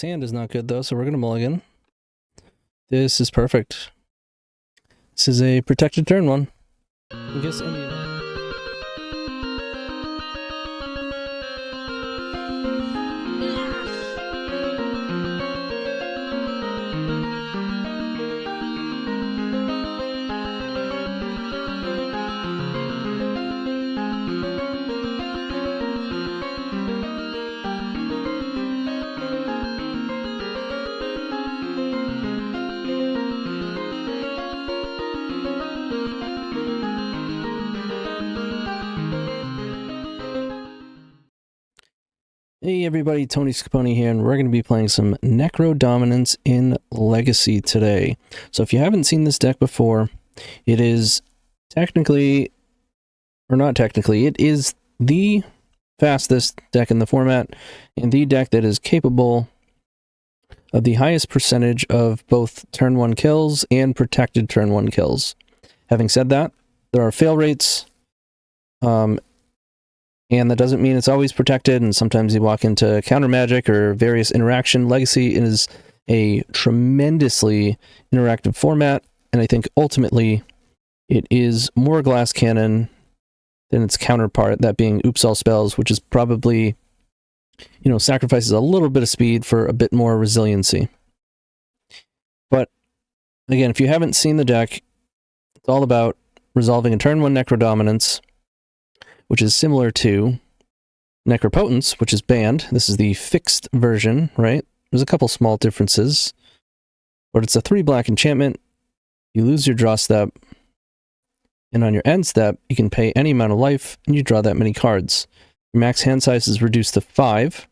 This hand is not good though, so we're going to mulligan. This is perfect. This is a protected turn one. I guess in the event. Hey everybody, TonyScapone here, and we're going to be playing some Necrodominance in Legacy today. So if you haven't seen this deck before, it is technically, or not technically, it is the fastest deck in the format, and the deck that is capable of the highest percentage of both turn 1 kills and protected turn 1 kills. Having said that, there are fail rates, and that doesn't mean it's always protected, and sometimes you walk into counter magic or various interaction. Legacy is a tremendously interactive format, and I think ultimately it is more glass cannon than its counterpart, that being Oops All Spells, which is probably, you know, sacrifices a little bit of speed for a bit more resiliency. But again, if you haven't seen the deck, it's all about resolving a turn 1 Necrodominance, which is similar to Necropotence, which is banned. This is the fixed version, right? There's a couple small differences, but it's a 3-black enchantment. You lose your draw step, and on your end step, you can pay any amount of life, and you draw that many cards. Your max hand size is reduced to 5,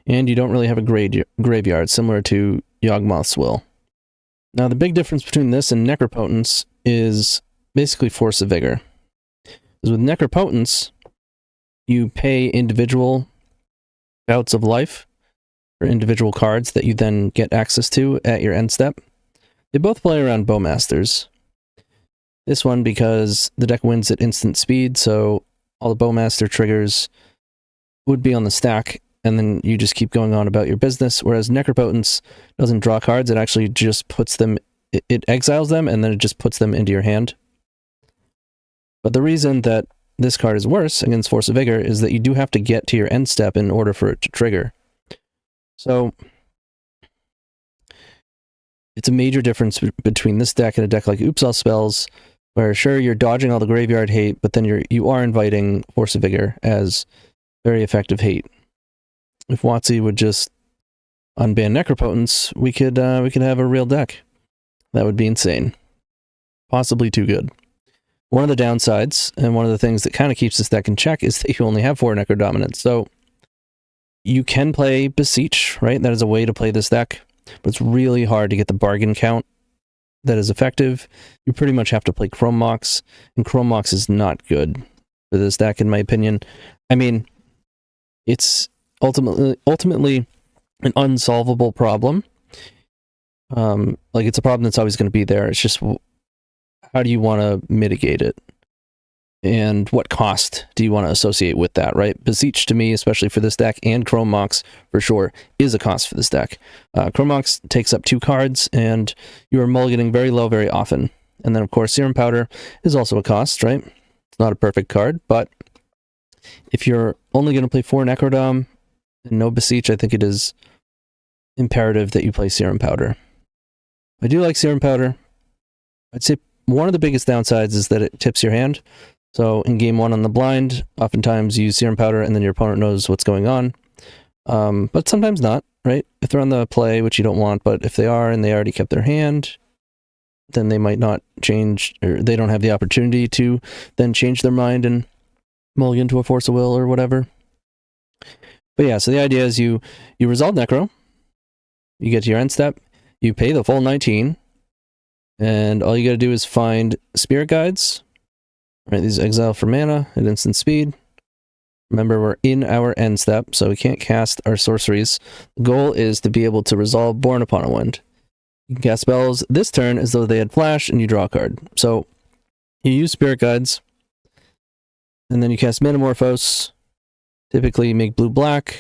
and you don't really have a graveyard, similar to Yawgmoth's Will. Now, the big difference between this and Necropotence is basically Force of Vigor. With Necropotence, you pay individual bouts of life for individual cards that you then get access to at your end step. They both play around Bowmasters. This one because the deck wins at instant speed, so all the Bowmaster triggers would be on the stack, and then you just keep going on about your business, whereas Necropotence doesn't draw cards, it actually just puts them, it exiles them, and then it just puts them into your hand. But the reason that this card is worse against Force of Vigor is that you do have to get to your end step in order for it to trigger. So it's a major difference between this deck and a deck like Oops All Spells, where sure, you're dodging all the graveyard hate, but then you are inviting Force of Vigor as very effective hate. If WotC would just unban Necropotence, we could have a real deck. That would be insane. Possibly too good. One of the downsides, and one of the things that kind of keeps this deck in check, is that you only have 4 Necrodominance. So you can play Beseech, right? That is a way to play this deck, but it's really hard to get the bargain count that is effective. You pretty much have to play Chrome Mox, and Chrome Mox is not good for this deck, in my opinion. I mean, it's ultimately an unsolvable problem. Like, it's a problem that's always going to be there. It's just, how do you want to mitigate it? And what cost do you want to associate with that, right? Beseech, to me, especially for this deck, and Chrome Mox, for sure, is a cost for this deck. Chrome Mox takes up 2 cards, and you are mulliganing very low very often. And then, of course, Serum Powder is also a cost, right? It's not a perfect card, but if you're only going to play 4 Necrodom and no Beseech, I think it is imperative that you play Serum Powder. I do like Serum Powder. I'd say one of the biggest downsides is that it tips your hand. So in game 1 on the blind, oftentimes you use Serum Powder and then your opponent knows what's going on. But sometimes not, right? If they're on the play, which you don't want, but if they are and they already kept their hand, then they might not change, or they don't have the opportunity to then change their mind and mulligan to a Force of Will or whatever. But yeah, so the idea is you resolve Necro, you get to your end step, you pay the full 19, and all you gotta do is find Spirit Guides. Right, these exile for mana at instant speed. Remember, we're in our end step, so we can't cast our sorceries. The goal is to be able to resolve Borne upon a Wind. You can cast spells this turn as though they had flash, and you draw a card. So you use Spirit Guides, and then you cast Metamorphose. Typically, you make blue-black.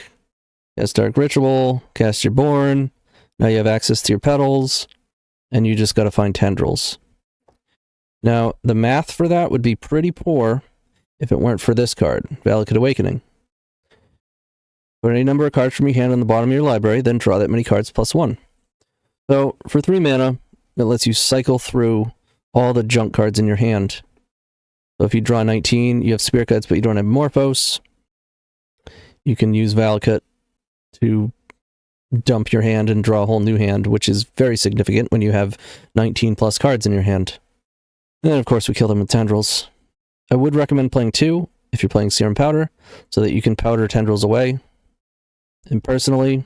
Cast Dark Ritual, cast your Borne. Now you have access to your petals, and you just got to find tendrils. Now, the math for that would be pretty poor if it weren't for this card, Valakut Awakening. Put any number of cards from your hand on the bottom of your library, then draw that many cards +1. So, for 3 mana, it lets you cycle through all the junk cards in your hand. So if you draw 19, you have Spirit Guides, but you don't have Morphos, you can use Valakut to dump your hand and draw a whole new hand, which is very significant when you have 19 plus cards in your hand. And then, of course, we kill them with tendrils. I would recommend playing 2 if you're playing Serum Powder, so that you can powder tendrils away. And personally,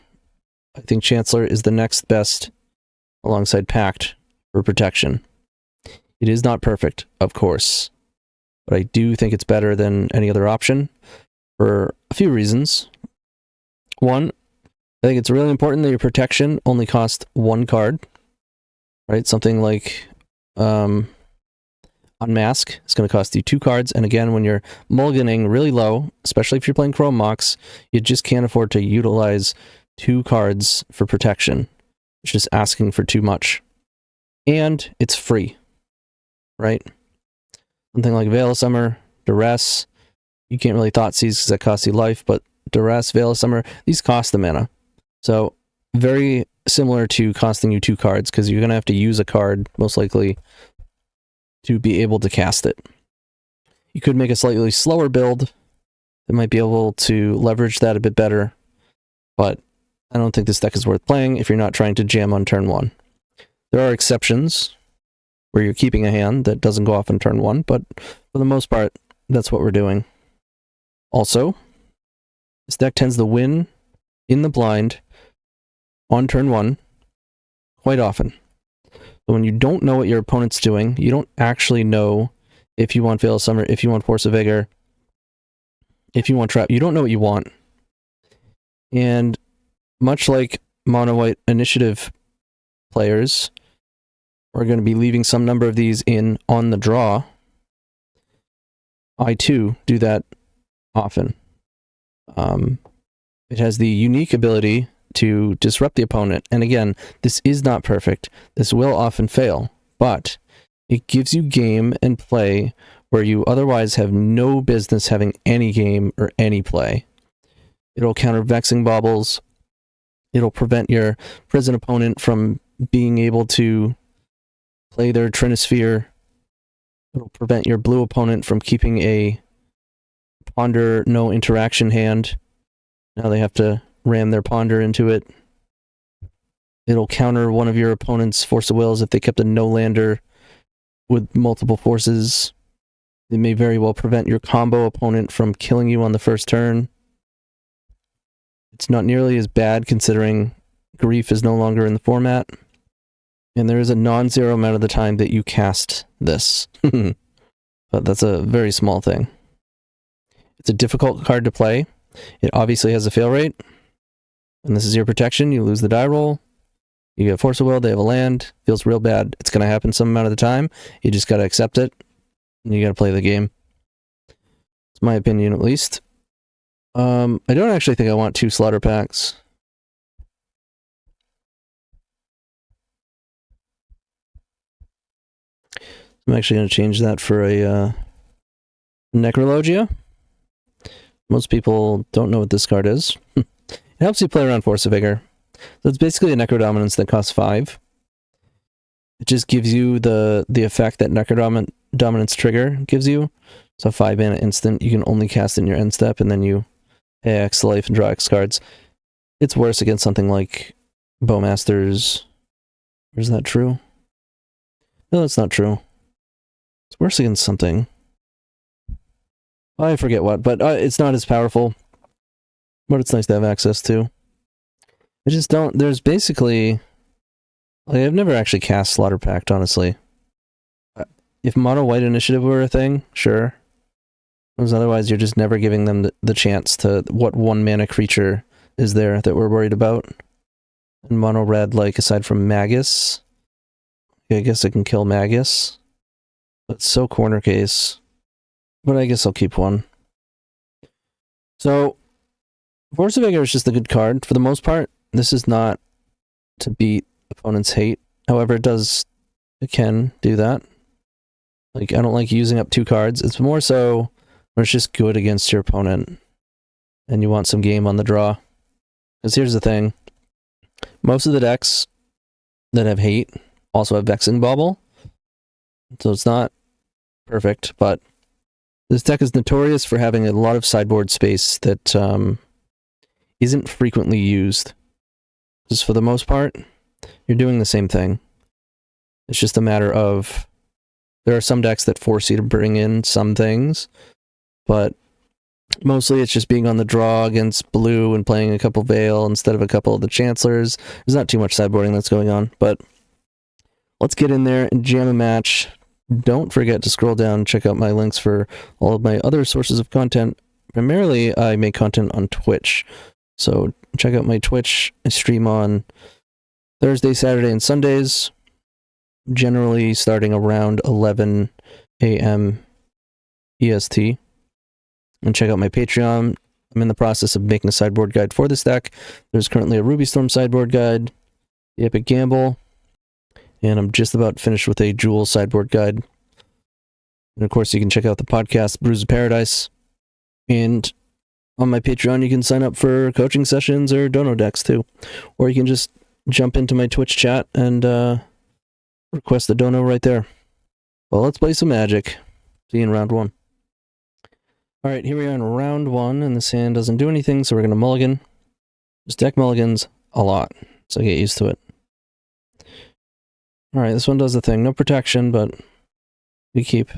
I think Chancellor is the next best alongside Pact for protection. It is not perfect, of course, but I do think it's better than any other option for a few reasons. One, I think it's really important that your protection only costs 1 card, right? Something like Unmask is going to cost you 2 cards, and again, when you're mulliganing really low, especially if you're playing Chrome Mox, you just can't afford to utilize 2 cards for protection. It's just asking for too much. And it's free, right? Something like Veil of Summer, Duress, you can't really Thoughtseize because that costs you life, but Duress, Veil of Summer, these cost the mana. So, very similar to costing you 2 cards, because you're going to have to use a card, most likely, to be able to cast it. You could make a slightly slower build that might be able to leverage that a bit better, but I don't think this deck is worth playing if you're not trying to jam on turn 1. There are exceptions where you're keeping a hand that doesn't go off on turn 1, but for the most part, that's what we're doing. Also, this deck tends to win in the blind on turn 1 quite often. So when you don't know what your opponent's doing, you don't actually know if you want Veil of Summer, if you want Force of Vigor, if you want Trap, you don't know what you want. And much like Mono White Initiative players are going to be leaving some number of these in on the draw, I too do that often. It has the unique ability to disrupt the opponent. And again, this is not perfect. This will often fail, but it gives you game and play where you otherwise have no business having any game or any play. It'll counter Vexing Baubles. It'll prevent your prison opponent from being able to play their Trinisphere. It'll prevent your blue opponent from keeping a Ponder no interaction hand. Now they have to ram their Ponder into it. It'll counter one of your opponent's Force of Wills if they kept a no-lander with multiple forces. It may very well prevent your combo opponent from killing you on the first turn. It's not nearly as bad considering Grief is no longer in the format. And there is a non-zero amount of the time that you cast this. But that's a very small thing. It's a difficult card to play. It obviously has a fail rate. And this is your protection. You lose the die roll. You get Force of Will, they have a land. Feels real bad. It's going to happen some amount of the time. You just got to accept it. And you got to play the game. It's my opinion, at least. I don't actually think I want 2 Slaughter Packs. I'm actually going to change that for a Necrologia. Most people don't know what this card is. It helps you play around Force of Vigor. So it's basically a Necrodominance that costs 5. It just gives you the effect that Necrodominance trigger gives you. So 5 mana instant, you can only cast in your end step, and then you pay X life and draw X cards. It's worse against something like Bowmasters. Or is that true? No, that's not true. It's worse against something. I forget what, but it's not as powerful. But it's nice to have access to. I just don't... There's basically... Like, I've never actually cast Slaughter Pact, honestly. If Mono White Initiative were a thing, sure. Because otherwise, you're just never giving them the chance to... What 1 mana creature is there that we're worried about? And Mono Red, like, aside from Magus... I guess it can kill Magus. But so corner case. But I guess I'll keep 1. So... Force of Vigor is just a good card. For the most part, this is not to beat opponent's hate. However, it can do that. Like, I don't like using up 2 cards. It's more so when it's just good against your opponent and you want some game on the draw. Because here's the thing. Most of the decks that have hate also have Vexing Bauble. So it's not perfect, but this deck is notorious for having a lot of sideboard space that isn't frequently used. Because for the most part, you're doing the same thing. It's just a matter of, there are some decks that force you to bring in some things, but mostly it's just being on the draw against blue and playing a couple Veil instead of a couple of the Chancellors. There's not too much sideboarding that's going on, but let's get in there and jam a match. Don't forget to scroll down and check out my links for all of my other sources of content. Primarily, I make content on Twitch, so check out my Twitch. I stream on Thursday, Saturday, and Sundays, generally starting around 11 a.m. EST. And check out my Patreon. I'm in the process of making a sideboard guide for this deck. There's currently a Ruby Storm sideboard guide, the Epic Gamble, and I'm just about finished with a Jewel sideboard guide. And of course, you can check out the podcast, Brews of Paradise. And on my Patreon, you can sign up for coaching sessions or dono decks too. Or you can just jump into my Twitch chat and request a dono right there. Well, let's play some Magic. See you in round 1. Alright, here we are in round 1, and this hand doesn't do anything, so we're going to mulligan. This deck mulligans a lot, so get used to it. Alright, this one does the thing. No protection, but we keep.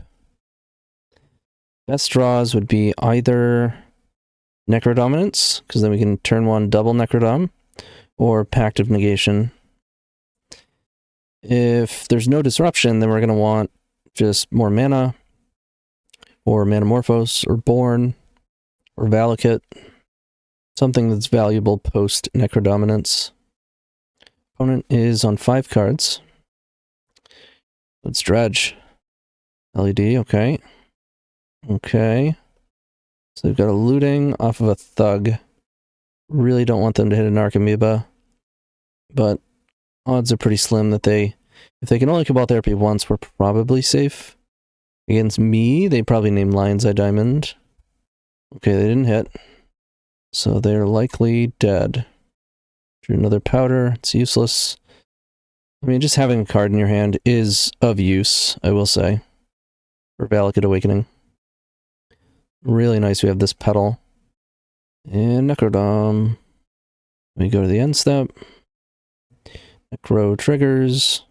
Best draws would be either Necrodominance, because then we can turn 1 double Necrodom, or Pact of Negation. If there's no disruption, then we're going to want just more mana, or Manamorphose, or Borne, or Valakut. Something that's valuable post-Necrodominance. Opponent is on 5 cards. Let's Dredge. LED, okay. Okay. So they've got a Looting off of a Thug. Really don't want them to hit an Archamoeba, but odds are pretty slim that if they can only Cabal Therapy once, we're probably safe. Against me, they probably named Lion's Eye Diamond. Okay, they didn't hit. So they're likely dead. Drew another powder. It's useless. I mean, just having a card in your hand is of use, I will say. For Valakut Awakening. Really nice we have this Petal. And Necrodom. We go to the end step. Necro triggers.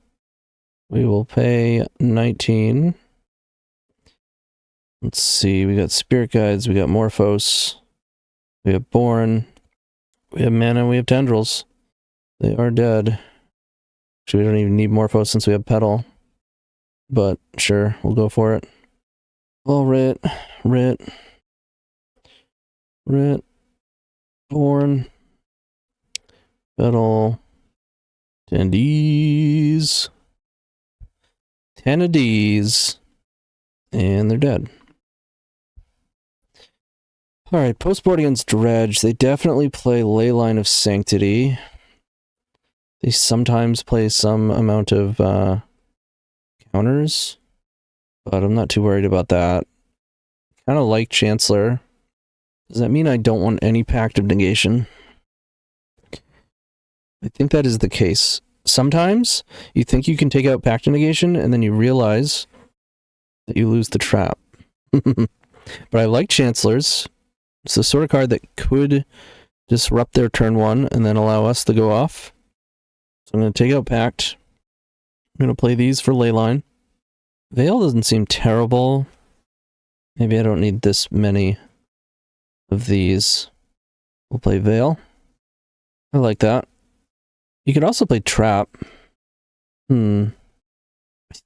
We will pay 19. Let's see, we got Spirit Guides, we got Morphos, we have Borne, we have Mana, we have Tendrils. They are dead. Actually, we don't even need Morphos since we have Petal. But sure, we'll go for it. Oh, Rit, Borne, Petal, Tendies, and they're dead. Alright, post-board against Dredge. They definitely play Leyline of Sanctity. They sometimes play some amount of counters, but I'm not too worried about that. Kind of like Chancellor. Does that mean I don't want any Pact of Negation? I think that is the case. Sometimes you think you can take out Pact of Negation, and then you realize that you lose the trap. But I like Chancellors. It's the sort of card that could disrupt their turn 1 and then allow us to go off. So I'm going to take out Pact. I'm going to play these for Leyline. Veil doesn't seem terrible. Maybe I don't need this many of these. We'll play Veil. I like that. You could also play Trap. I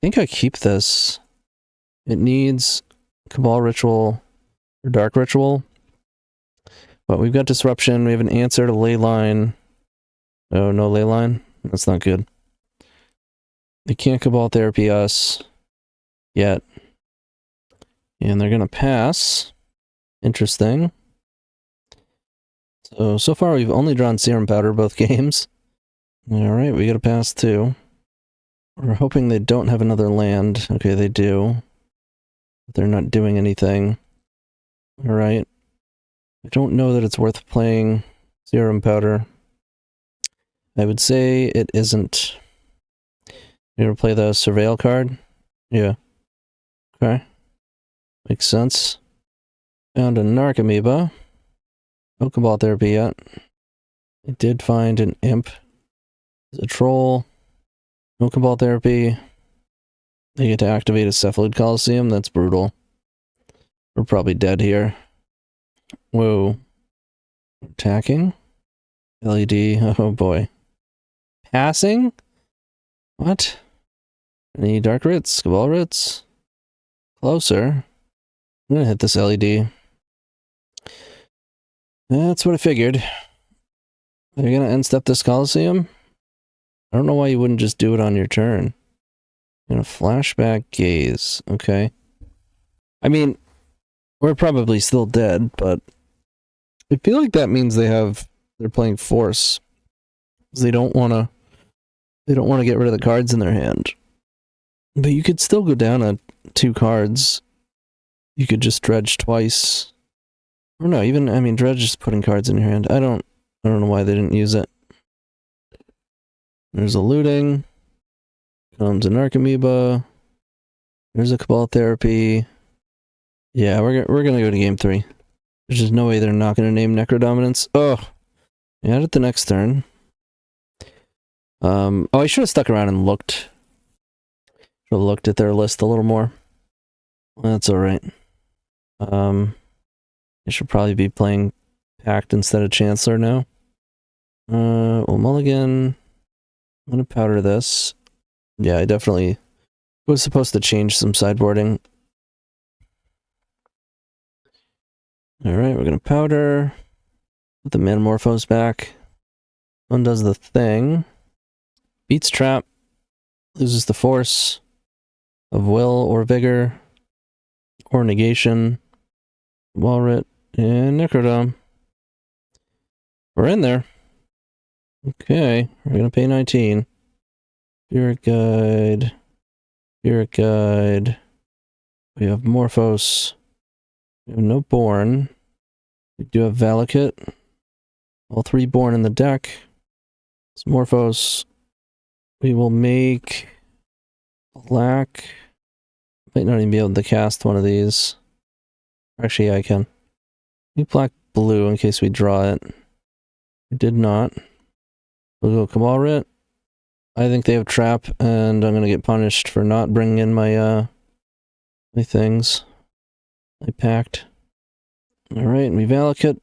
think I keep this. It needs Cabal Ritual or Dark Ritual. But we've got Disruption. We have an answer to Leyline. Oh, no Leyline? That's not good. They can't Cabal Therapy us yet. And they're going to pass. Interesting. So far we've only drawn Serum Powder both games. Alright, we got a pass too. We're hoping they don't have another land. Okay, they do. But they're not doing anything. Alright. I don't know that it's worth playing Serum Powder. I would say it isn't. You gonna play the Surveil card? Yeah. Okay. Makes sense. Found a Narc Amoeba. No Cabal Therapy yet. I did find an Imp. There's a Troll. No Cabal Therapy. They get to activate a Cephalid Coliseum. That's brutal. We're probably dead here. Whoa. Attacking? LED. Oh boy. Passing? What? Any Dark Writs? Cabal Writs? Closer. I'm gonna hit this LED. That's what I figured. They're gonna end step this Coliseum? I don't know why you wouldn't just do it on your turn. Gonna flashback gaze. Okay. I mean, we're probably still dead, but I feel like that means they're playing force. They don't wanna get rid of the cards in their hand. But you could still go down on 2 cards. You could just dredge twice. Or no, even, I mean, dredge is putting cards in your hand. I don't know why they didn't use it. There's a looting. Comes an Archamoeba. There's a Cabal Therapy. Yeah, we're gonna go to game 3. There's just no way they're not gonna name Necrodominance. Oh, add it the next turn. Oh, I should have stuck around and looked. Should have looked at their list a little more. That's all right. I should probably be playing Pact instead of Chancellor now. Well, mulligan. I'm gonna powder this. Yeah, I definitely was supposed to change some sideboarding. Alright, we're gonna powder. Put the Manamorphose back. One does the thing. Beats Trap. Loses the force of Will or Vigor. Or Negation. Waraipt. And Necrodome. We're in there. Okay, we're gonna pay 19. Spirit Guide. Spirit Guide. We have Morphos. We have no Borne. We do have Valakut. All 3 Borne in the deck. It's Morphos. We will make black. Might not even be able to cast one of these. Actually, I can. Make black blue in case we draw it. We did not. We'll go Cabal Writ. I think they have Trap, and I'm gonna get punished for not bringing in my my things. My Pact. Alright, we Valakut.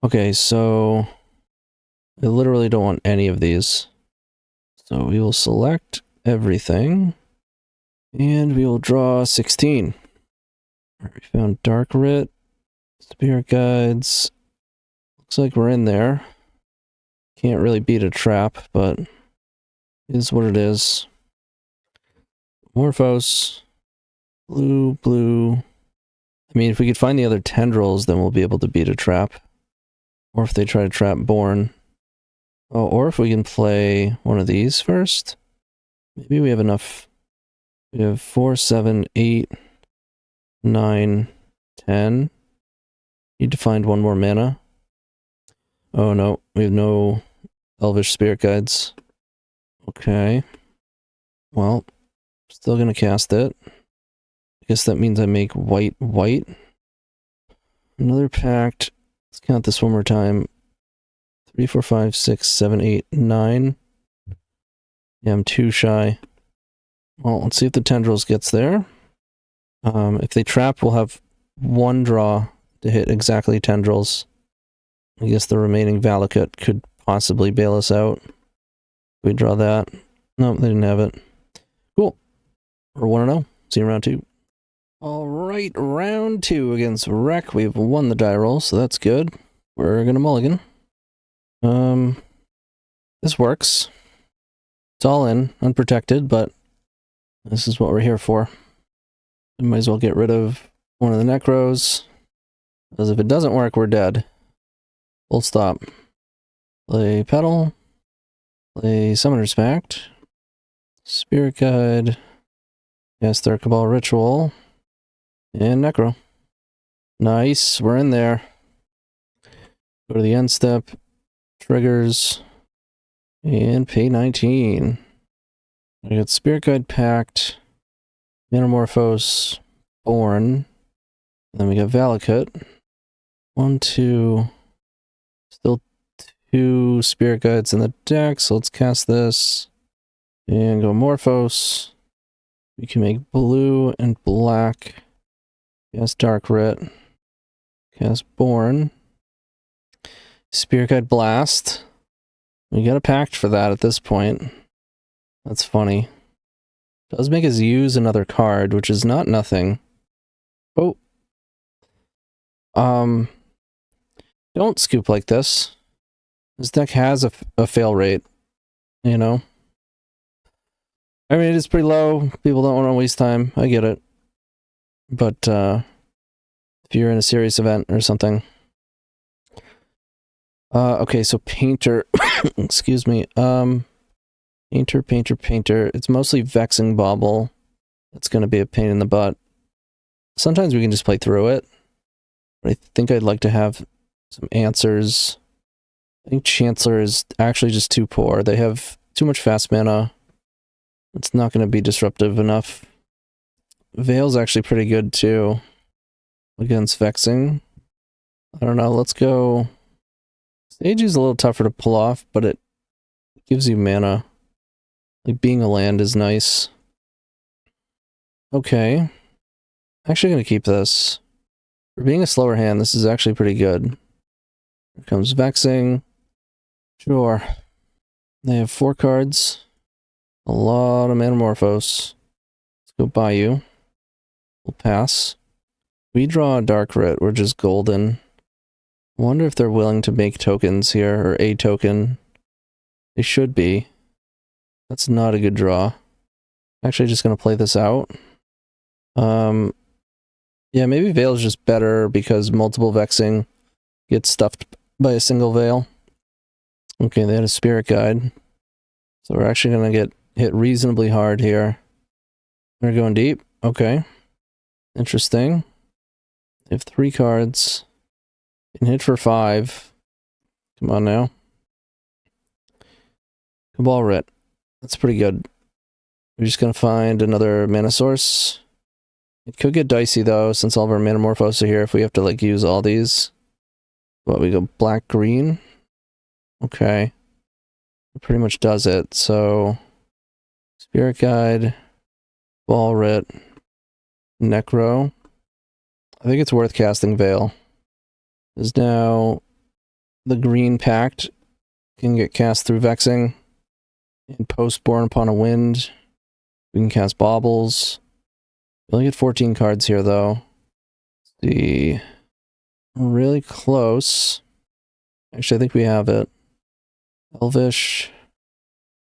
Okay, so I literally don't want any of these. So we will select everything. And we will draw 16. We found Dark Writ. Spirit Guides. Looks like we're in there. Can't really beat a trap, but it is what it is. Morphos. Blue, blue. I mean, if we could find the other tendrils, then we'll be able to beat a trap. Or if they try to trap Borne. Oh, or if we can play one of these first. Maybe we have enough. We have 4, 7, 8, 9, 10. Need to find one more mana. Oh no, we have no Elvish Spirit Guides. Okay. Well, still gonna cast it. I guess that means I make white, white. Another Pact. Let's count this one more time. 3, 4, 5, 6, 7, 8, 9. Yeah, I'm 2 shy. Well, let's see if the Tendrils gets there. If they trap, we'll have 1 draw to hit exactly Tendrils. I guess the remaining Valakut could possibly bail us out. We draw that. No, they didn't have it. Cool. We're 1-0. See you in round 2. Alright, round 2 against Recke. We've won the die roll, so that's good. We're gonna mulligan. This works. It's all in, unprotected, but this is what we're here for. We might as well get rid of one of the Necros. Because if it doesn't work, we're dead. Full stop. Play Petal. Play Summoner's Pact. Spirit Guide. Cast their Cabal Ritual. And Necro. Nice, we're in there. Go to the end step. Triggers. And pay 19. I got Spirit Guide Pact. Metamorphose. Borne. And then we got Valakut. 1, 2. Still 2 Spirit Guides in the deck, so let's cast this. And go Morphos. We can make blue and black. Cast Dark Writ. Cast Borne. Spirit Guide Blast. We got a pact for that at this point. That's funny. Does make us use another card, which is not nothing. Oh. Don't scoop like this. This deck has a fail rate, you know? I mean, it is pretty low. People don't want to waste time. I get it. But, if you're in a serious event or something. Okay, so Painter. Excuse me. Painter. It's mostly Vexing Bauble. It's going to be a pain in the butt. Sometimes we can just play through it. But I think I'd like to have some answers. I think Chancellor is actually just too poor. They have too much fast mana. It's not going to be disruptive enough. Veil's actually pretty good too. Against Vexing. I don't know, let's go... Sage is a little tougher to pull off, but it gives you mana. Like, being a land is nice. Okay. Actually going to keep this. For being a slower hand, this is actually pretty good. Here comes Vexing. Sure. They have 4 cards. A lot of Metamorphose. Let's go Bayou. We'll pass. We draw a Dark Writ, we're just golden. I wonder if they're willing to make tokens here, or a token. They should be. That's not a good draw. Actually just gonna play this out. Yeah, maybe Veil is just better because multiple Vexing gets stuffed by a single Veil. Okay, they had a Spirit Guide. So we're actually gonna get hit reasonably hard here. They're going deep. Okay. Interesting. They have 3 cards. Can hit for 5. Come on now. Cabal Writ. That's pretty good. We're just gonna find another mana source. It could get dicey though, since all of our Metamorphose are here, if we have to like use all these. But we go black-green. Okay. It pretty much does it, so... Spirit Guide. Ball Writ. Necro. I think it's worth casting Veil. Because now the green Pact can get cast through Vexing. And post Borne Upon a Wind. We can cast Baubles. We only get 14 cards here though. Let's see. Really close. Actually, I think we have it. Elvish.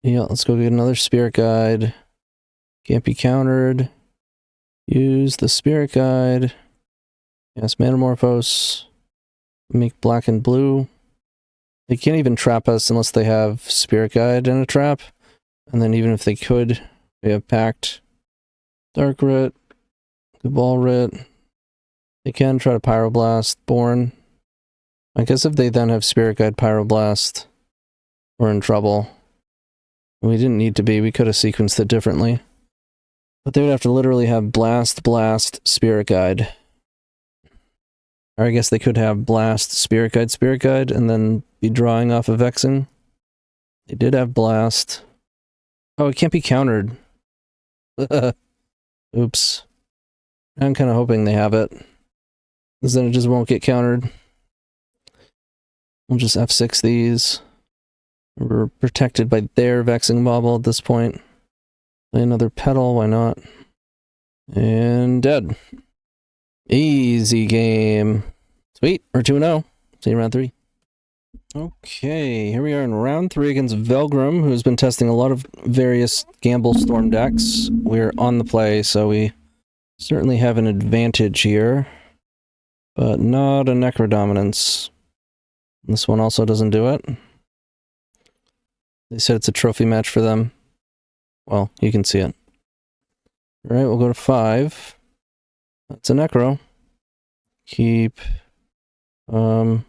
Yeah, let's go get another Spirit Guide. Can't be countered. Use the Spirit Guide. Yes, Metamorphose. Make black and blue. They can't even trap us unless they have Spirit Guide and a trap. And then even if they could, we have Pact. Dark Writ. Cabal Writ. They can try to Pyroblast. Borne. I guess if they then have Spirit Guide Pyroblast, we're in trouble. We didn't need to be. We could have sequenced it differently. But they would have to literally have Blast, Blast, Spirit Guide. Or I guess they could have Blast, Spirit Guide, and then be drawing off of Vexing. They did have Blast. Oh, it can't be countered. Oops. I'm kind of hoping they have it. Because then it just won't get countered. We'll just F6 these. We're protected by their Vexing Bauble at this point. Play another Petal, why not? And dead. Easy game. Sweet, we're 2-0. See you in round 3. Okay, here we are in round 3 against Velgrim, who's been testing a lot of various Gamble Storm decks. We're on the play, so we certainly have an advantage here. but not a Necrodominance. This one also doesn't do it. They said it's a trophy match for them. Well, you can see it. Alright, we'll go to 5. That's a Necro. Keep. Do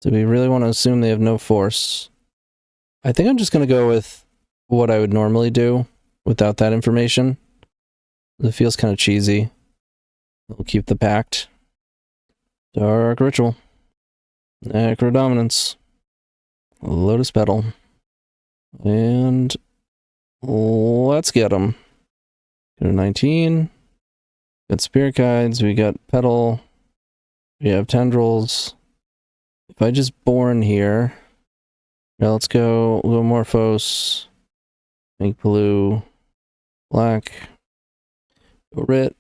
we really want to assume they have no force? I think I'm just going to go with what I would normally do without that information. It feels kind of cheesy. We'll keep the Pact. Dark Ritual. Necrodominance. Lotus Petal. And let's get them. Go to 19. Got Spirit Guides. We got Petal. We have Tendrils. If I just Borne here. Yeah, let's go. We'll go Morphos. Make blue. Black. Go Rit.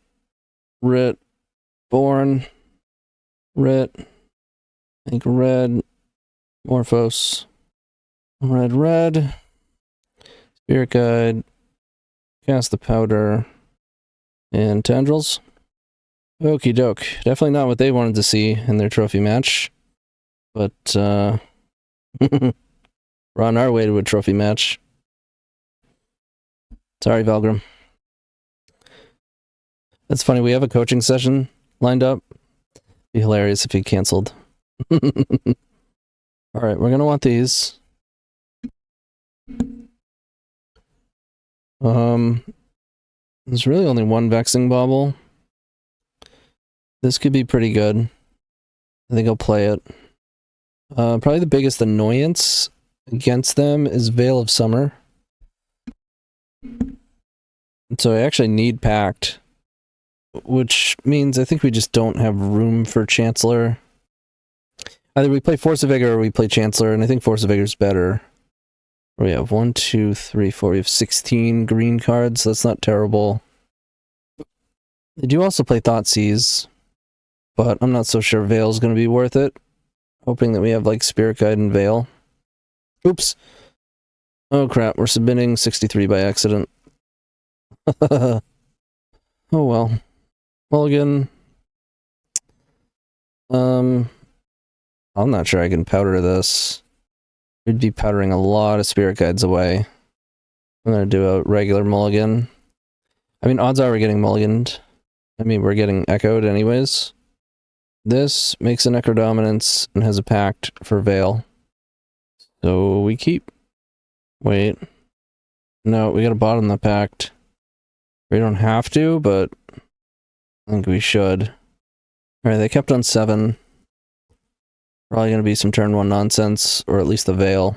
Borne. Rit. Make red. Morphos. Red. Spirit Guide. Cast the Powder. And Tendrils. Okie doke. Definitely not what they wanted to see in their trophy match. But, we're on our way to a trophy match. Sorry, Velgrim. That's funny, we have a coaching session lined up. Be hilarious if he canceled. Alright, we're gonna want these. There's really only one Vexing Bauble. This could be pretty good. I think I'll play it. Probably the biggest annoyance against them is Veil of Summer. So I actually need Pact, which means I think we just don't have room for Chancellor. Either we play Force of Vigor or we play Chancellor, and I think Force of Vigor is better. We have 1, 2, 3, 4. We have 16 green cards, so that's not terrible. They do also play Thoughtseize, but I'm not so sure Veil's going to be worth it. Hoping that we have, like, Spirit Guide and Veil. Oops. Oh, crap. We're submitting 63 by accident. Oh, well. Mulligan. I'm not sure I can powder this. We'd be powdering a lot of Spirit Guides away. I'm going to do a regular mulligan. I mean, odds are we're getting mulliganed. I mean, we're getting echoed anyways. This makes a Necrodominance and has a Pact for Veil. So we keep. Wait. No, we gotta bottom the Pact. We don't have to, but I think we should. Alright, they kept on 7. Probably gonna be some turn 1 nonsense, or at least a Veil.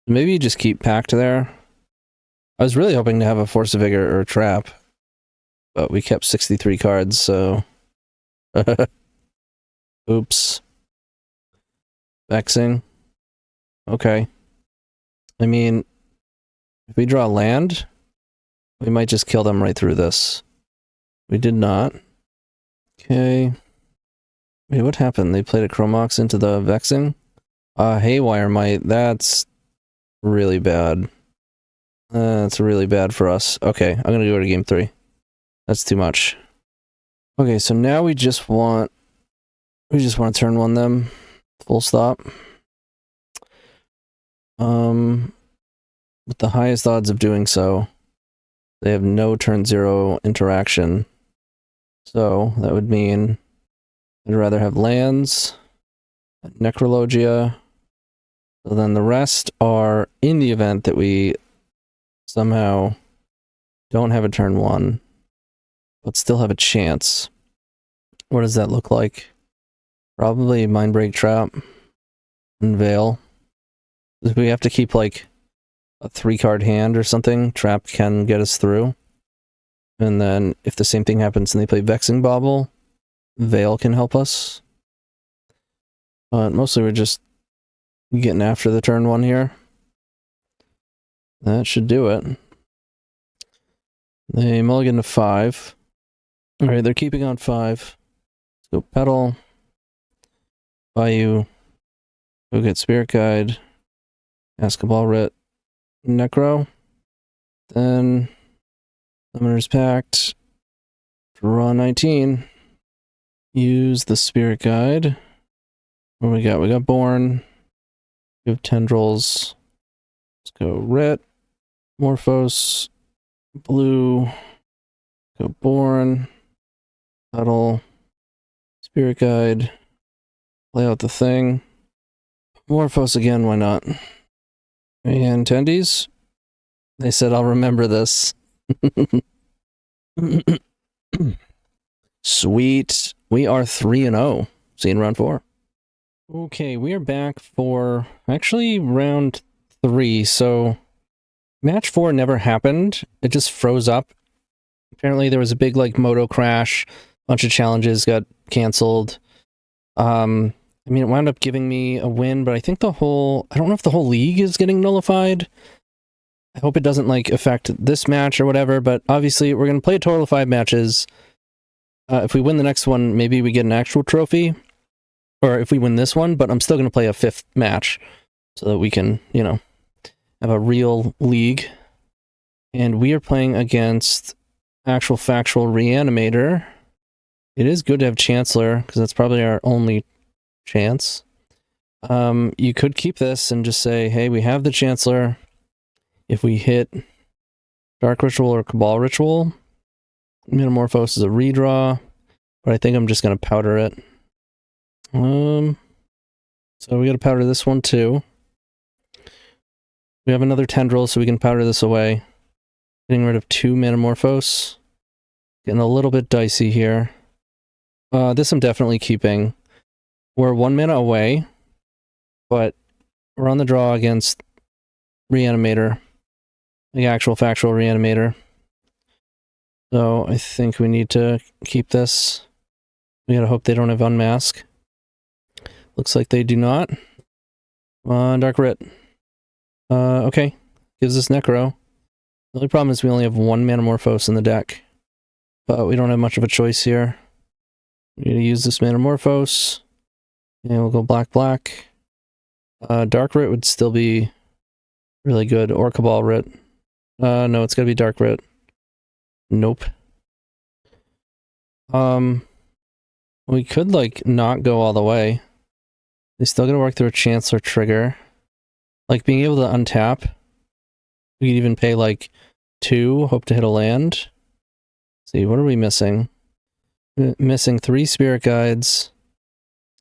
Maybe you just keep Pact there. I was really hoping to have a Force of Vigor or a Trap, but we kept 63 cards, so... Oops. Vexing. Okay. I mean, if we draw land, we might just kill them right through this. We did not. Okay. Wait, what happened? They played a Chromox into the Vexing? Haywire Might. That's really bad. That's really bad for us. Okay, I'm gonna go to game 3. That's too much. Okay, so now we just want to turn 1 them. Full stop. With the highest odds of doing so, they have no turn 0 interaction. So that would mean I'd rather have lands, Necrologia. So then the rest are in the event that we somehow don't have a turn 1, but still have a chance. What does that look like? Probably Mindbreak Trap and Veil. If we have to keep like a 3-card hand or something, Trap can get us through. And then if the same thing happens and they play Vexing Bauble, Veil can help us. But mostly we're just getting after the turn 1 here. That should do it. They mulligan to 5. Alright, they're keeping on 5. Let's go Petal. Bayou. Go get Spirit Guide. Basketball Writ. Necro. Then Summoner's Pact. Draw 19. Use the Spirit Guide. What do we got? We got Borne. We have Tendrils. Let's go red. Morphos. Blue. Go Borne. Huddle. Spirit Guide. Play out the thing. Morphos again, why not? And Tendies. They said I'll remember this. Sweet. We are 3-0. See you in round 4. Okay, we are back for actually round 3. So match 4 never happened. It just froze up. Apparently there was a big like moto crash. Bunch of challenges got canceled. I mean, it wound up giving me a win, but I think I don't know if the whole league is getting nullified. I hope it doesn't like affect this match or whatever, but obviously we're going to play a total of 5 matches. If we win the next one, maybe we get an actual trophy, or if we win this one, but I'm still going to play a 5th match so that we can, you know, have a real league. And we are playing against actual factual Reanimator. It is good to have Chancellor, because that's probably our only chance. You could keep this and just say, hey, we have the Chancellor. If we hit Dark Ritual or Cabal Ritual, Metamorphose is a redraw, but I think I'm just going to powder it. So we got to powder this one too. We have another Tendril, so we can powder this away. Getting rid of 2 Metamorphose. Getting a little bit dicey here. This I'm definitely keeping. We're 1 mana away, but we're on the draw against Reanimator. The actual factual Reanimator. So I think we need to keep this. We gotta hope they don't have Unmask. Looks like they do not. Come on, Dark Writ. Okay. Gives us Necro. The only problem is we only have 1 Metamorphose in the deck. But we don't have much of a choice here. We need to use this Metamorphose. And we'll go black. Dark Writ would still be really good. Or Cabal Writ. No, it's gotta be Dark Writ. Nope. We could, like, not go all the way. We still gotta work through a Chancellor trigger. Like, being able to untap. We could even pay, like, 2, hope to hit a land. Let's see, what are we missing? We're missing 3 Spirit Guides.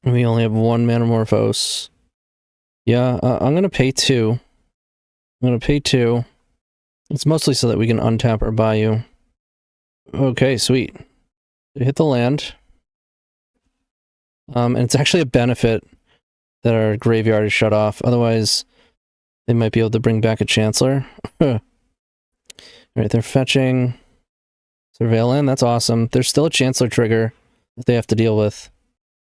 And we only have 1 Metamorphose. Yeah, I'm gonna pay 2. I'm gonna pay 2. It's mostly so that we can untap our Bayou. Okay, sweet. We hit the land. And it's actually a benefit that our graveyard is shut off. Otherwise, they might be able to bring back a Chancellor. Alright, they're fetching Surveil Land. That's awesome. There's still a Chancellor trigger that they have to deal with.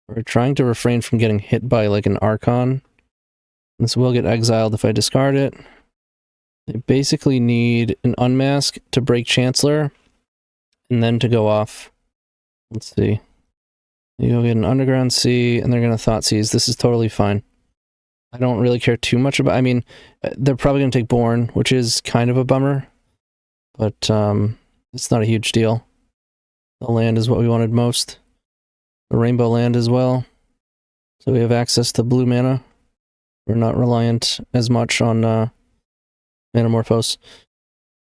We're trying to refrain from getting hit by, like, an Archon. This will get exiled if I discard it. They basically need an Unmask to break Chancellor, and then to go off. Let's see. You go get an Underground Sea, and they're going to Thoughtseize. This is totally fine. I don't really care too much about... I mean, they're probably going to take Borne, which is kind of a bummer. But it's not a huge deal. The land is what we wanted most. The Rainbow Land as well. So we have access to blue mana. We're not reliant as much on Metamorphose.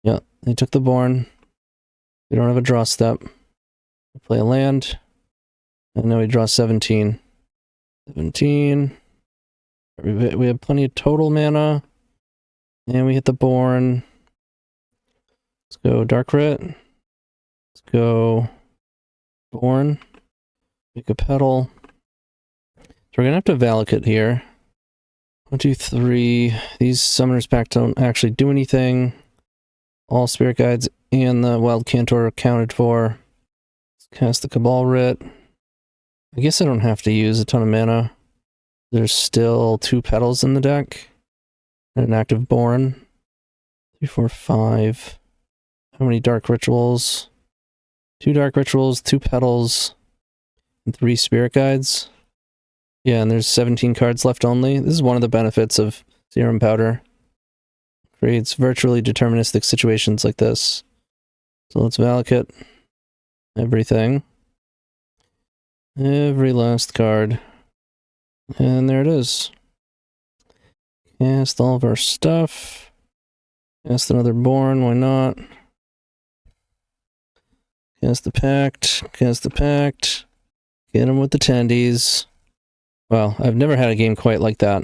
Yeah, they took the Borne. We don't have a draw step. We play a land. And now we draw 17. 17. We have plenty of total mana. And we hit the Borne. Let's go Dark Writ. Let's go Borne. Make a Petal. So we're going to have to Valakut here. 1, 2, 3. These Summoner's Pact don't actually do anything. All Spirit Guides and the Wild Cantor are accounted for. Let's cast the Cabal Writ. I guess I don't have to use a ton of mana. There's still 2 Petals in the deck. And an active Borne. 3, 4, 5. How many Dark Rituals? 2 Dark Rituals, 2 Petals, and 3 Spirit Guides. Yeah, and there's 17 cards left only. This is one of the benefits of Serum Powder. Creates virtually deterministic situations like this. So let's Valakut everything. Every last card. And there it is. Cast all of our stuff. Cast another Borne, why not? Cast the Pact. Cast the Pact. Get him with the tendies. Well, I've never had a game quite like that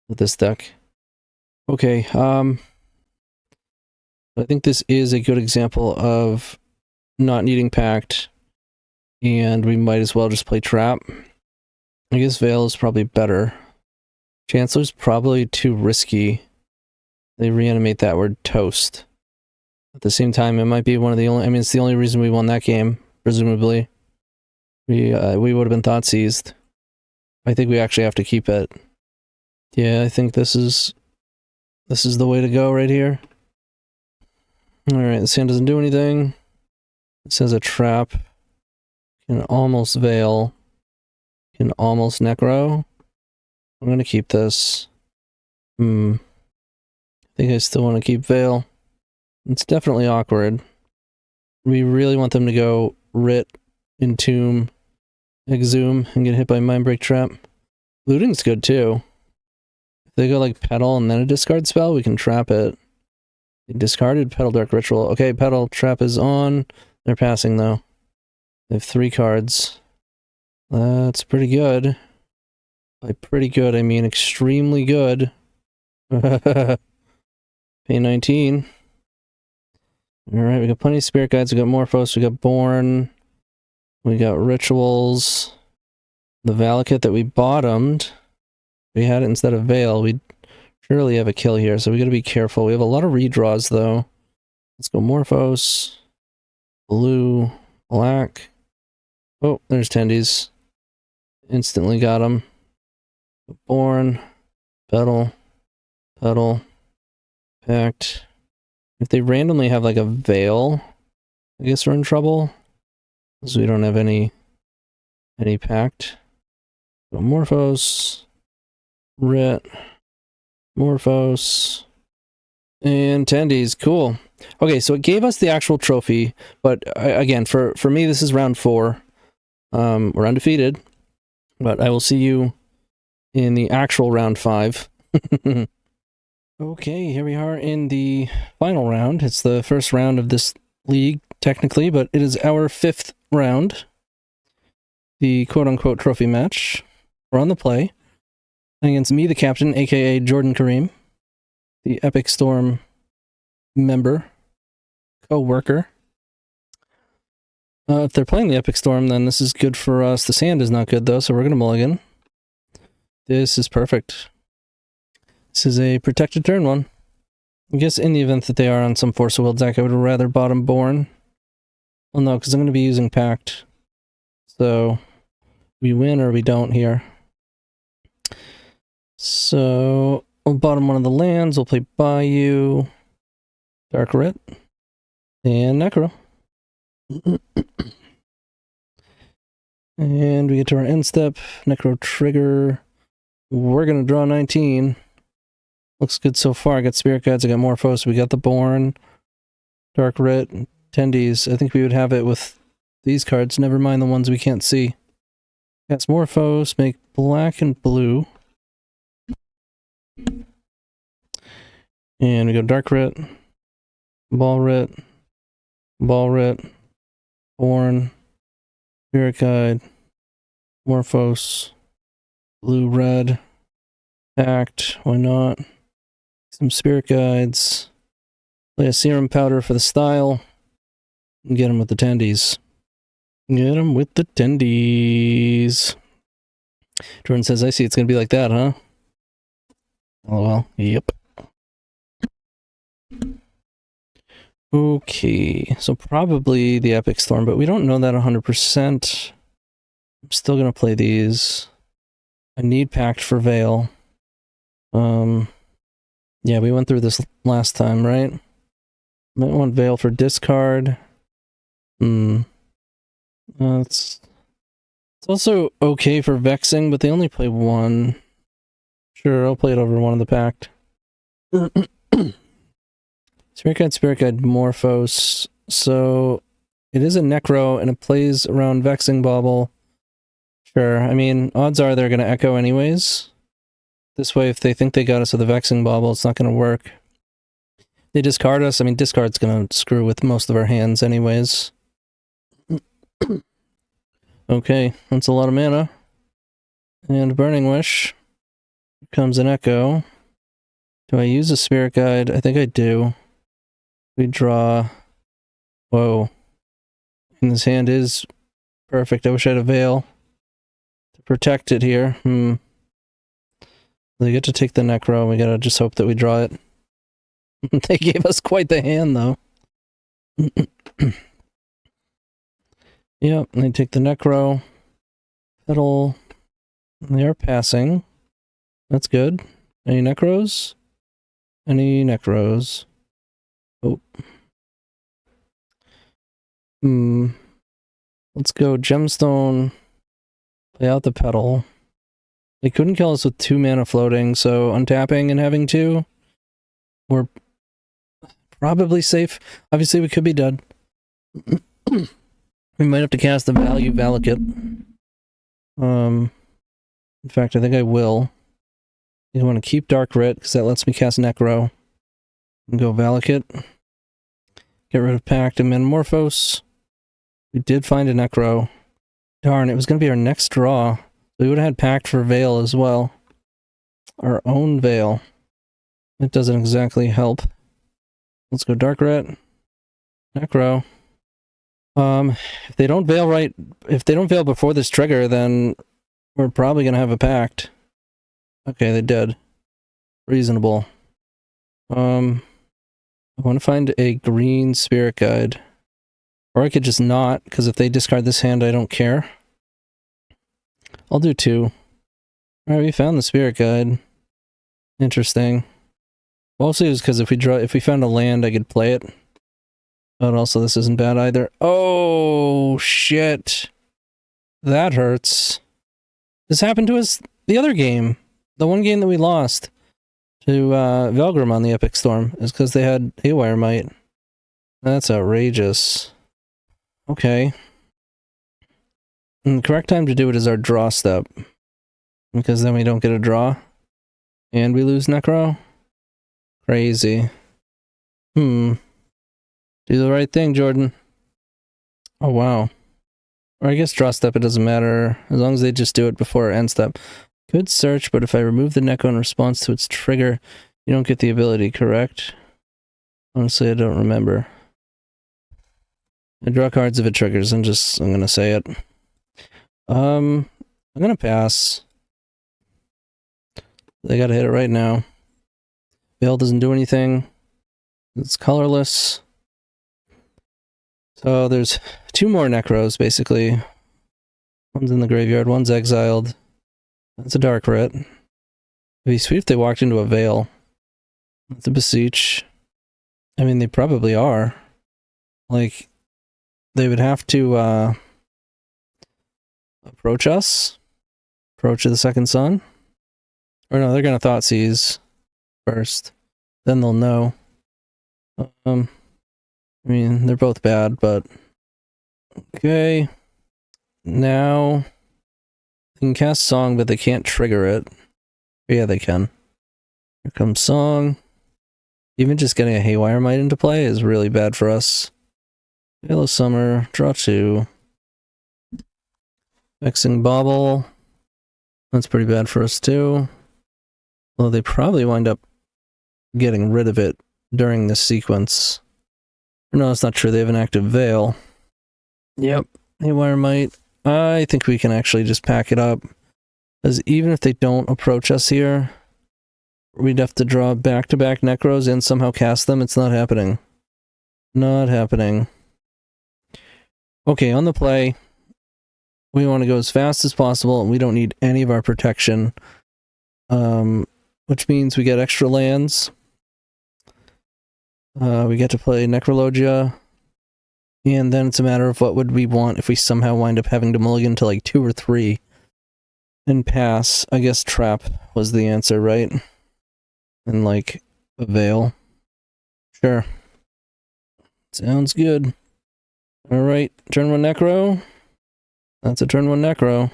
with this deck. Okay, I think this is a good example of not needing Pact, and we might as well just play Trap. I guess Veil is probably better. Chancellor's probably too risky. They reanimate that word toast. At the same time, it might be one of the only... I mean, it's the only reason we won that game, presumably. We would have been thought seized. I think we actually have to keep it. Yeah, I think this is the way to go right here. Alright, this hand doesn't do anything. This has a trap. Can almost Veil. Can almost Necro. I'm gonna keep this. I think I still want to keep Veil. It's definitely awkward. We really want them to go Writ, Entomb, Exhume, and get hit by Mindbreak Trap. Looting's good too. If they go like Petal and then a discard spell, we can trap it. They discarded Petal Dark Ritual. Okay, Petal Trap is on. They're passing though. They have 3 cards. That's pretty good. By pretty good, I mean extremely good. Pay 19. Alright, we got plenty of Spirit Guides, we got Morphos, we got Borne, we got Rituals. The Valakut that we bottomed, we had it instead of Veil. We'd surely have a kill here, so we gotta be careful. We have a lot of redraws though. Let's go Morphos, blue, black. Oh, there's Tendies. Instantly got him. Borne, Petal, Petal, Pact. If they randomly have like a Veil, I guess we're in trouble. Because we don't have any Pact. So Morphos, Writ, Morphos, and Tendies. Cool. Okay, so it gave us the actual trophy, but again, for me, this is round 4. We're undefeated, but I will see you in the actual round 5. Okay, here we are in the final round. It's the first round of this league, technically, but it is our 5th round. The quote-unquote trophy match. We're on the play against MeTheKaptain, aka Jordan Kareem, the Epic Storm member, co-worker. If they're playing the Epic Storm, then this is good for us. The sand is not good, though, so we're going to mulligan. This is perfect. This is a protected turn 1. I guess in the event that they are on some Force of Will deck, I would rather bottom Borne. Well, no, because I'm going to be using Pact. So, we win or we don't here. So, we'll bottom one of the lands. We'll play Bayou, Dark Writ, and Necro. And we get to our end step. Necro trigger. We're going to draw 19. Looks good so far. I got Spirit Guides, I got Morphos, we got the Borne, Dark Writ, Tendies. I think we would have it with these cards, never mind the ones we can't see. Cast Morphos, make black and blue. And we go Dark Writ, Ball Writ, Borne, Spirit Guide, Morphos, blue, red, Pact, why not? Some Spirit Guides, play a Serum Powder for the style, and get him with the Tendies. Get him with the Tendies. Jordan says, I see it's going to be like that, huh? Oh well, yep. Okay, so probably the Epic Storm, but we don't know that 100%. I'm still going to play these. I need Pact for Veil. Yeah, we went through this last time, right? Might want Veil for discard. It's also okay for Vexing, but they only play 1. Sure, I'll play it over one of the Pact. Spirit Guide, Morphos. So, it is a Necro, and it plays around Vexing Bauble. Sure, I mean, odds are they're going to echo anyways. This way, if they think they got us with a Vexing Bauble, it's not going to work. They discard us. I mean, discard's going to screw with most of our hands anyways. Okay, that's a lot of mana. And Burning Wish. Here comes an Echo. Do I use a Spirit Guide? I think I do. We draw... Whoa. And this hand is perfect. I wish I had a Veil to protect it here. They get to take the Necro. We gotta just hope that we draw it. They gave us quite the hand, though. Yep, they take the Necro. Petal. They are passing. That's good. Any Necros? Any Necros? Oh. Let's go Gemstone. Play out the Petal. They couldn't kill us with 2 mana floating, so untapping and having 2, we're probably safe. Obviously, we could be dead. We might have to cast the Value Valakut. In fact, I think I will. I want to keep Dark Writ, because that lets me cast Necro. And go Valakut. Get rid of Pact and Metamorphose. We did find a Necro. Darn, it was going to be our next draw. We would have had Pact for Veil as well. Our own Veil. It doesn't exactly help. Let's go Dark Ret. Necro. If they don't Veil if they don't Veil before this trigger, then we're probably going to have a Pact. Okay, they did. Reasonable. I want to find a green Spirit Guide. Or I could just not, because if they discard this hand, I don't care. I'll do 2. Alright, we found the Spirit Guide. Interesting. Mostly it was because if we found a land, I could play it. But also, this isn't bad either. Oh, shit. That hurts. This happened to us the other game. The one game that we lost to Velgrim on the Epic Storm is because they had Haywire Might. That's outrageous. Okay. And the correct time to do it is our draw step. Because then we don't get a draw. And we lose Necro. Crazy. Do the right thing, Jordan. Oh, wow. Or I guess draw step, it doesn't matter. As long as they just do it before end step. Could search, but if I remove the Necro in response to its trigger, you don't get the ability, correct? Honestly, I don't remember. I draw cards if it triggers. I'm gonna say it. I'm gonna pass. They gotta hit it right now. Veil doesn't do anything. It's colorless. So there's 2 more Necros, basically. One's in the graveyard, one's exiled. That's a Dark Writ. It'd be sweet if they walked into a Veil. That's a Beseech. I mean, they probably are. Like, they would have to, approach us. Approach the second sun. Or no, they're gonna Thoughtseize first. Then they'll know. I mean, they're both bad, but... Okay. Now... They can cast Song, but they can't trigger it. Yeah, they can. Here comes Song. Even just getting a Haywire Might into play is really bad for us. Yellow Summer, draw 2. Vexing Bauble. That's pretty bad for us too. Well, they probably wind up getting rid of it during this sequence. No, that's not true. They have an active Veil. Yep. Haywire Might. I think we can actually just pack it up. Because even if they don't approach us here, we'd have to draw back-to-back Necros and somehow cast them. It's not happening. Not happening. Okay, on the play, we want to go as fast as possible, and we don't need any of our protection. Which means we get extra lands. We get to play Necrologia. And then it's a matter of what would we want if we somehow wind up having to mulligan to like 2 or 3 and pass. I guess Trap was the answer, right? And like a Veil. Sure. Sounds good. Alright, turn 1 Necro. That's a turn 1 Necro.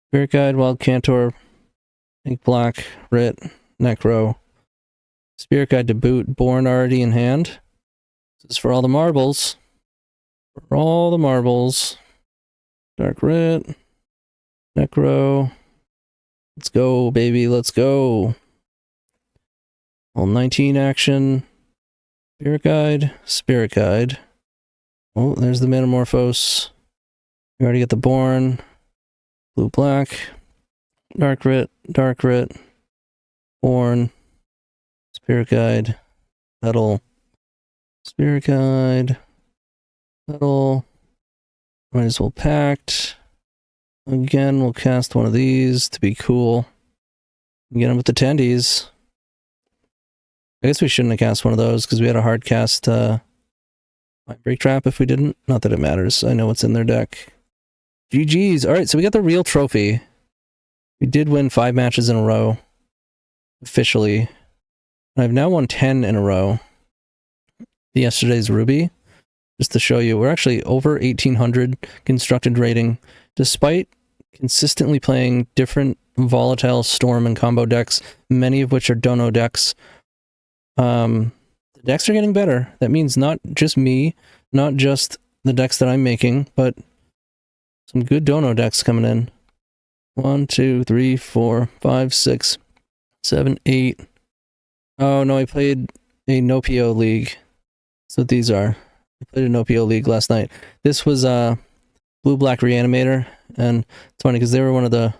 Spirit Guide, Wild Cantor, Ink Black, Writ, Necro. Spirit Guide to boot, Borne already in hand. This is for all the marbles. For all the marbles. Dark Writ, Necro. Let's go, baby, let's go. All 19 action. Spirit Guide, Spirit Guide. Oh, there's the Metamorphose. We already get the Borne. Blue Black. Dark Writ, Borne. Spirit Guide. Metal. Spirit Guide. Metal. Might as well Pact. Again, we'll cast one of these to be cool. Get them with the tendies. I guess we shouldn't have cast one of those because we had a hard cast Break Trap if we didn't. Not that it matters. I know what's in their deck. GG's. Alright, so we got the real trophy. We did win 5 matches in a row. Officially. I've now won 10 in a row. Yesterday's Ruby. Just to show you, we're actually over 1800 constructed rating, despite consistently playing different volatile storm and combo decks, many of which are dono decks. The decks are getting better. That means not just me, not just the decks that I'm making, but some good dono decks coming in. 1, 2, 3, 4, 5, 6, 7, 8. Oh no, I played a no-PO league. That's what these are. I played a no-PO league last night. This was Blue-Black Reanimator, and it's funny because they were one of the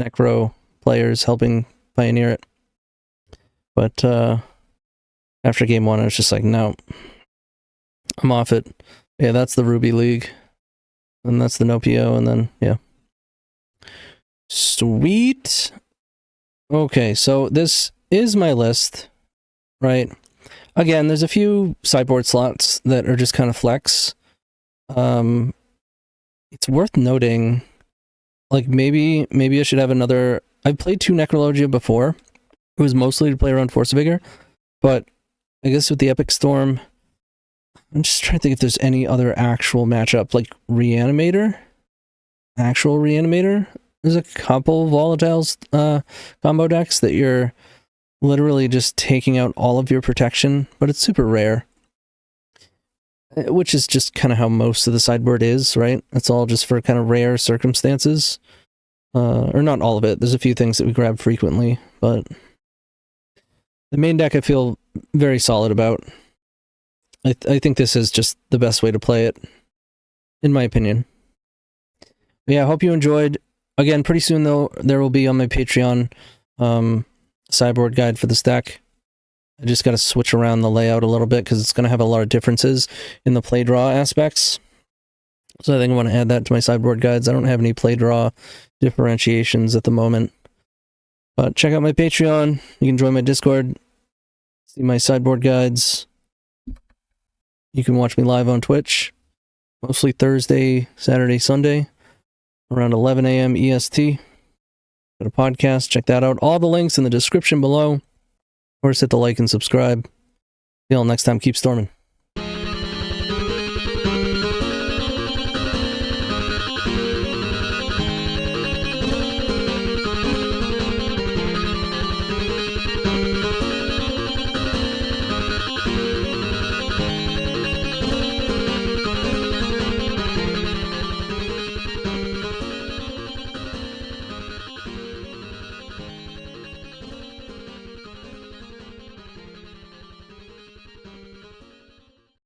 Necro players helping pioneer it. But after game 1, I was just like, no, I'm off it. Yeah, that's the Ruby League, and that's the no-PO, and then, yeah. Sweet. Okay, so this is my list, right? Again, there's a few sideboard slots that are just kind of flex. It's worth noting, like maybe I should have another. I've played 2 Necrologia before. It was mostly to play around Force of Vigor, but I guess with the Epic Storm, I'm just trying to think if there's any other actual matchup, like Reanimator. Actual Reanimator. There's a couple volatiles combo decks that you're literally just taking out all of your protection, but it's super rare. Which is just kind of how most of the sideboard is, right? It's all just for kind of rare circumstances. Or not all of it. There's a few things that we grab frequently, but the main deck I feel very solid about. I think this is just the best way to play it, in my opinion. But yeah, I hope you enjoyed. Again, pretty soon though, there will be on my Patreon sideboard guide for this deck. I just got to switch around the layout a little bit because it's going to have a lot of differences in the play draw aspects. So I think I want to add that to my sideboard guides. I don't have any play draw differentiations at the moment. But check out my Patreon. You can join my Discord. See my sideboard guides. You can watch me live on Twitch. Mostly Thursday, Saturday, Sunday. Around 11 a.m. EST. Got a podcast. Check that out. All the links in the description below. Or just hit the like and subscribe. Till next time, keep storming.